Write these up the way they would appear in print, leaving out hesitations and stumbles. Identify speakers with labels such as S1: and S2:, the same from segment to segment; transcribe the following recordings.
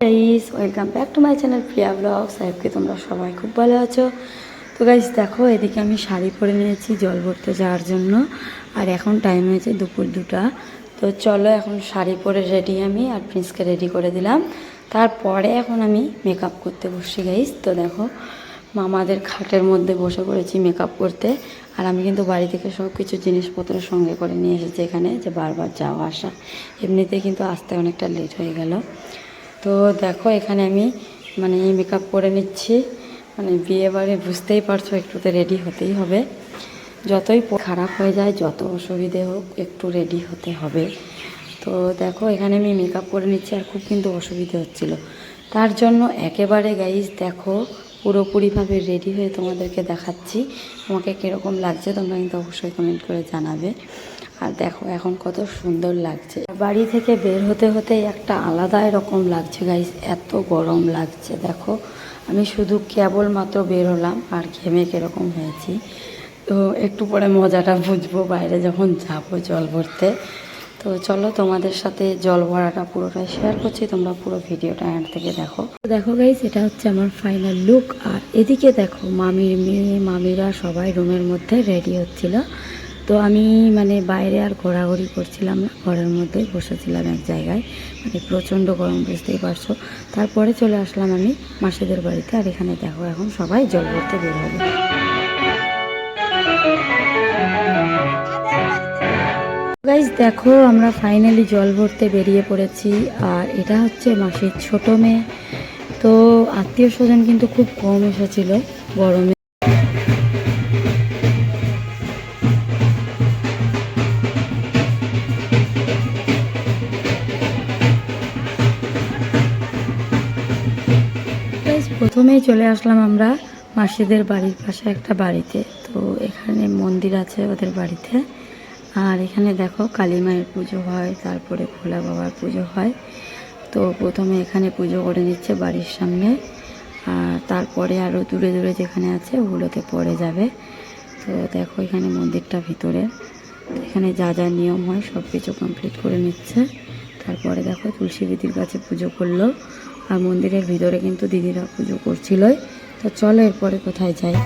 S1: Guys welcome back to my channel Priya blog. সাহেবকে তোমরা সবাই খুব ভালো আছো। তো গাইস দেখো, এদিকে আমি শাড়ি পরে নিয়েছি জল ভরতে যাওয়ার জন্য। আর এখন টাইম হয়েছে দুপুর 2টা। তো চলো এখন শাড়ি পরে রেডি আমি, আর প্রিন্সকে রেডি করে দিলাম। তারপরে এখন আমি মেকআপ করতে বসছি গাইস। তো দেখো মামাদের খাটের মধ্যে বসে পড়েছি মেকআপ করতে। আর আমি কিন্তু বাড়ি থেকে সব কিছু জিনিসপত্র সঙ্গে করে নিয়ে এসেছি এখানে, যে বারবার যাওয়া আসা, এমনিতে কিন্তু আসতে অনেকটা লেট হয়ে গেল। তো দেখো এখানে আমি মেকআপ করে নিচ্ছি। বিয়েবাড়ি বুঝতেই পারছো, একটুতে রেডি হতেই হবে। যতই খারাপ হয়ে যায়, যত অসুবিধে হোক, একটু রেডি হতে হবে। তো দেখো এখানে আমি মেকআপ করে নিচ্ছি, আর খুব কিন্তু অসুবিধে হচ্ছিল। তার জন্য একেবারে গাইজ দেখো পুরোপুরিভাবে রেডি হয়ে তোমাদেরকে দেখাচ্ছি। তোমাকে কীরকম লাগছে তোমরা কিন্তু অবশ্যই কমেন্ট করে জানাবে। আর দেখো এখন কত সুন্দর লাগছে। বাড়ি থেকে বের হতে হতে একটা আলাদা রকম লাগছে গাইস, এত গরম লাগছে। দেখো আমি শুধু কেবলমাত্র বের হলাম আর ঘেমে কীরকম হয়েছি। তো একটু পরে মজাটা বুঝবো বাইরে যখন যাবো জল ভরতে। তো চলো তোমাদের সাথে জল ভরাটা পুরোটাই শেয়ার করছি, তোমরা পুরো ভিডিওটা এন্ড থেকে দেখো। দেখো গাইস এটা হচ্ছে আমার ফাইনাল লুক। আর এদিকে দেখো মামির মেয়ে মামিরা সবাই রুমের মধ্যে রেডি হচ্ছিল। তো আমি বাইরে আর ঘোরাঘুরি করছিলাম না, ঘরের মধ্যে বসেছিলাম এক জায়গায়। প্রচণ্ড গরম, বুঝতেই পারছো। তারপরে চলে আসলাম আমি মাসিদের বাড়িতে। আর এখানে দেখো এখন সবাই জল ভরতে বের হবে। গাইজ দেখো আমরা ফাইনালি জল ভরতে বেরিয়ে পড়েছি। আর এটা হচ্ছে মাসির ছোট মেয়ে। তো আত্মীয় স্বজন কিন্তু খুব কম এসেছিল গরমে। প্রথমেই চলে আসলাম আমরা মাসিদের বাড়ির পাশে একটা বাড়িতে। তো এখানে মন্দির আছে ওদের বাড়িতে। আর এখানে দেখো কালী মায়ের পুজো হয়, তারপরে ভোলা বাবার পুজো হয়। তো প্রথমে এখানে পুজো করে নিচ্ছে বাড়ির সামনে, আর তারপরে আরও দূরে দূরে যেখানে আছে ওগুলোতে পড়ে যাবে। তো দেখো এখানে মন্দিরটা ভিতরে, এখানে যা যা নিয়ম হয় সব কিছু কমপ্লিট করে নিচ্ছে। তারপরে দেখো তুলসী দিদির কাছে পুজো করলো। আর মন্দিরের ভিতরে কিন্তু দিদিরা পুজো করছিলই। তো চলো এরপরে কোথায় যাই।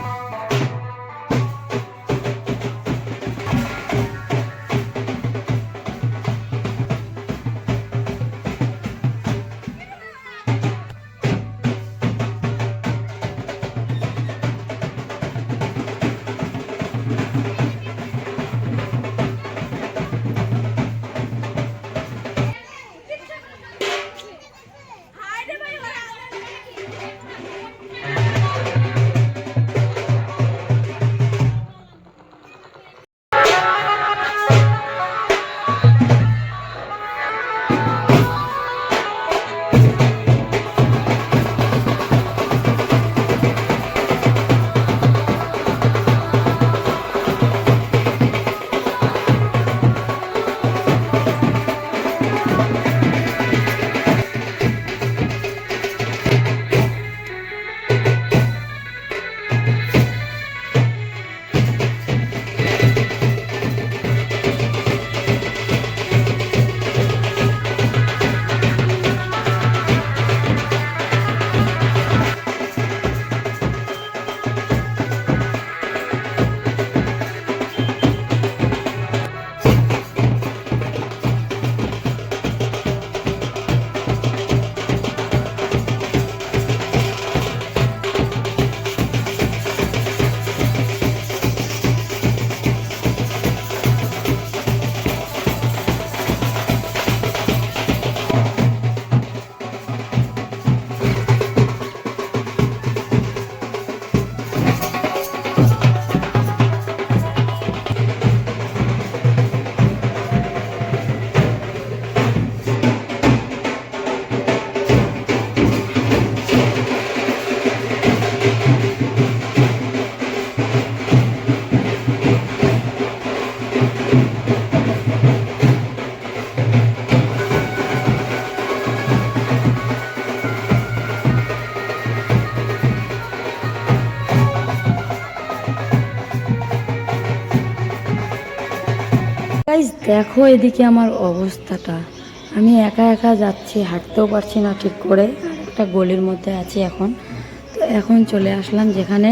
S1: গাইস দেখো এদিকে আমার অবস্থাটা, আমি একা একা যাচ্ছি, হাঁটতেও পারছি না ঠিক করে, একটা গলির মধ্যে আছি এখন। তো এখন চলে আসলাম যেখানে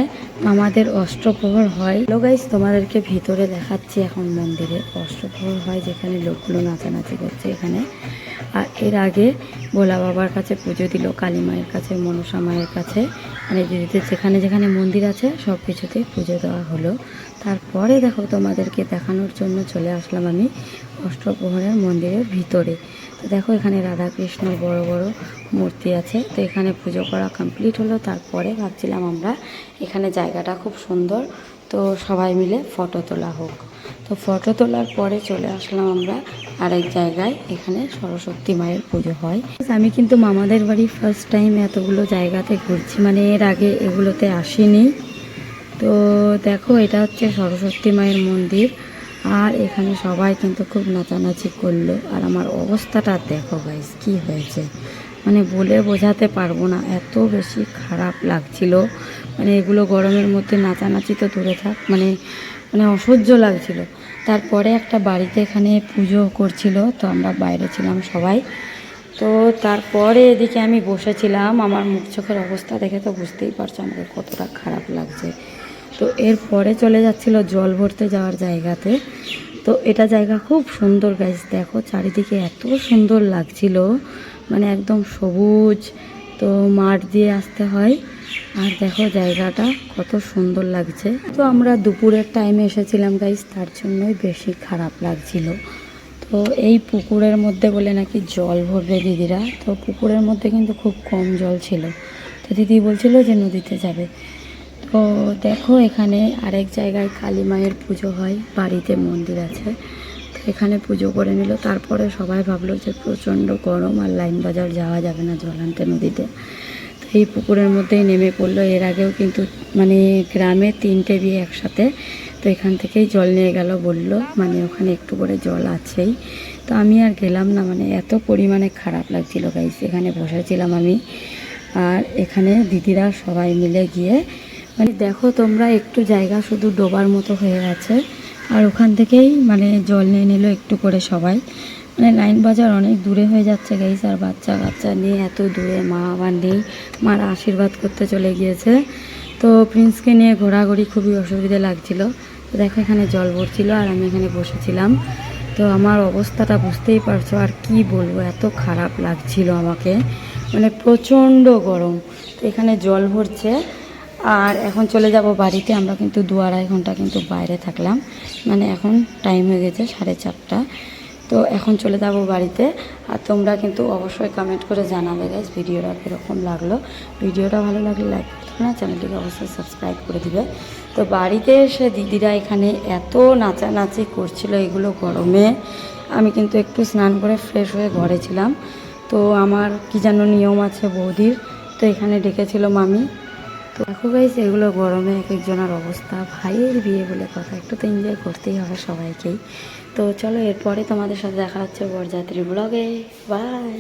S1: আমাদের অষ্টপ্রহর হয়। হ্যালো গাইস, তোমাদেরকে ভিতরে দেখাচ্ছি এখন মন্দিরে অষ্টপ্রহর হয়, যেখানে লোকগুলো নাচানাচি করছে এখানে। আর এর আগে ভোলা বাবার কাছে পুজো দিল, কালী মায়ের কাছে, মনসা মায়ের কাছে, মানে দিদিদের যেখানে যেখানে মন্দির আছে সব কিছুতেই পুজো দেওয়া হলো। তারপরে দেখো তোমাদেরকে দেখানোর জন্য চলে আসলাম আমি অষ্টপ্রহরের মন্দিরের ভিতরে। তো দেখো এখানে রাধা কৃষ্ণর বড় বড় মূর্তি আছে। তো এখানে পুজো করা কমপ্লিট হলো। তারপরে ভাবছিলাম আমরা এখানে জায়গাটা খুব সুন্দর, তো সবাই মিলে ফটো তোলা হোক। তো ফটো তোলার পরে চলে আসলাম আমরা আরেক জায়গায়, এখানে সরস্বতী মায়ের পুজো হয়। আমি কিন্তু মামাদের বাড়ি ফার্স্ট টাইম এতগুলো জায়গাতে ঘুরছি, মানে এর আগে এগুলোতে আসিনি। তো দেখো এটা হচ্ছে সরস্বতী মায়ের মন্দির, আর এখানে সবাই কিন্তু খুব নাচানাচি করলো। আর আমার অবস্থাটা দেখো গাইস কি হয়েছে, মানে বলে বোঝাতে পারবো না, এত বেশি খারাপ লাগছিল। মানে এগুলো গরমের মধ্যে নাচানাচি তো দূরে থাক, মানে মানে অসহ্য লাগছিল। তারপরে একটা বাড়িতে এখানে পুজো করছিল, তো আমরা বাইরে ছিলাম সবাই। তো তারপরে এদিকে আমি বসেছিলাম, আমার মুখ চোখের অবস্থা দেখে তো বুঝতেই পারছো আমাকে কতটা খারাপ লাগছে। তো এরপরে চলে যাচ্ছিল জল ভরতে যাওয়ার জায়গাতে। তো এটা জায়গা খুব সুন্দর গাইস, দেখো চারিদিকে এত সুন্দর লাগছিল, মানে একদম সবুজ। তো মাঠ দিয়ে আসতে হয়, আর দেখো জায়গাটা কত সুন্দর লাগছে। তো আমরা দুপুরের টাইমে এসেছিলাম গাইস, তার জন্যই বেশি খারাপ লাগছিল। তো এই পুকুরের মধ্যে বলে নাকি জল ভরবে দিদিরা, তো পুকুরের মধ্যে কিন্তু খুব কম জল ছিল। তো দিদি বলছিল যে নদীতে যাবে। তো দেখো এখানে আরেক জায়গায় কালী মায়ের পুজো হয়, বাড়িতে মন্দির আছে, তো এখানে পুজো করে নিল। তারপরে সবাই ভাবলো যে প্রচণ্ড গরম আর লাইন বাজার যাওয়া যাবে না জল আনতে নদীতে, তো এই পুকুরের মধ্যেই নেমে পড়লো। এর আগেও কিন্তু মানে গ্রামে 3টে বিয়ে একসাথে, তো এখান থেকেই জল নিয়ে গেল, বলল মানে ওখানে একটু করে জল আছেই। তো আমি আর গেলাম না, মানে এত পরিমাণে খারাপ লাগছিল গাইস। এখানে বসেছিলাম আমি, আর এখানে দিদিরা সবাই মিলে গিয়ে, মানে দেখো তোমরা একটু জায়গা শুধু ডোবার মতো হয়ে গেছে, আর ওখান থেকেই মানে জল নিয়ে নিল একটু করে সবাই। মানে লাইন বাজার অনেক দূরে হয়ে যাচ্ছে গাইস, আর বাচ্চা কাচ্চা নিয়ে এত দূরে মা আবার নেই, মারা আশীর্বাদ করতে চলে গিয়েছে। তো প্রিন্সকে নিয়ে ঘোরাঘুরি খুবই অসুবিধা লাগছিল। তো দেখো এখানে জল ভরছিল আর আমি এখানে বসেছিলাম। তো আমার অবস্থাটা বুঝতেই পারছো, আর কি বলবো, এত খারাপ লাগছিল আমাকে, মানে প্রচণ্ড গরম। তো এখানে জল ভরছে, আর এখন চলে যাব বাড়িতে। আমরা কিন্তু 2-2.5 ঘন্টা কিন্তু বাইরে থাকলাম, মানে এখন টাইম হয়ে গেছে 4:30। তো এখন চলে যাব বাড়িতে। আর তোমরা কিন্তু অবশ্যই কমেন্ট করে জানাবে গাইস ভিডিওটা কীরকম লাগলো। ভিডিওটা ভালো লাগলে লাইক করতে না, চ্যানেলটিকে অবশ্যই সাবস্ক্রাইব করে দিবে। তো বাড়িতে এসে দিদিরা এখানে এত নাচানাচি করছিল এগুলো গরমে, আমি কিন্তু একটু স্নান করে ফ্রেশ হয়ে ঘরে ছিলাম। তো আমার কি যেন নিয়ম আছে বৌদির, তো এখানে ডেকেছিল মামি। তো দেখো গাইস এগুলো গরমে এক একজনের অবস্থা, ভাইয়ের বিয়ে বলে কথা, একটু তো এনজয় করতেই হবে সবাইকেই। তো চলো এরপরে তোমাদের সাথে দেখা হচ্ছে বরযাত্রী ব্লগে। বাই।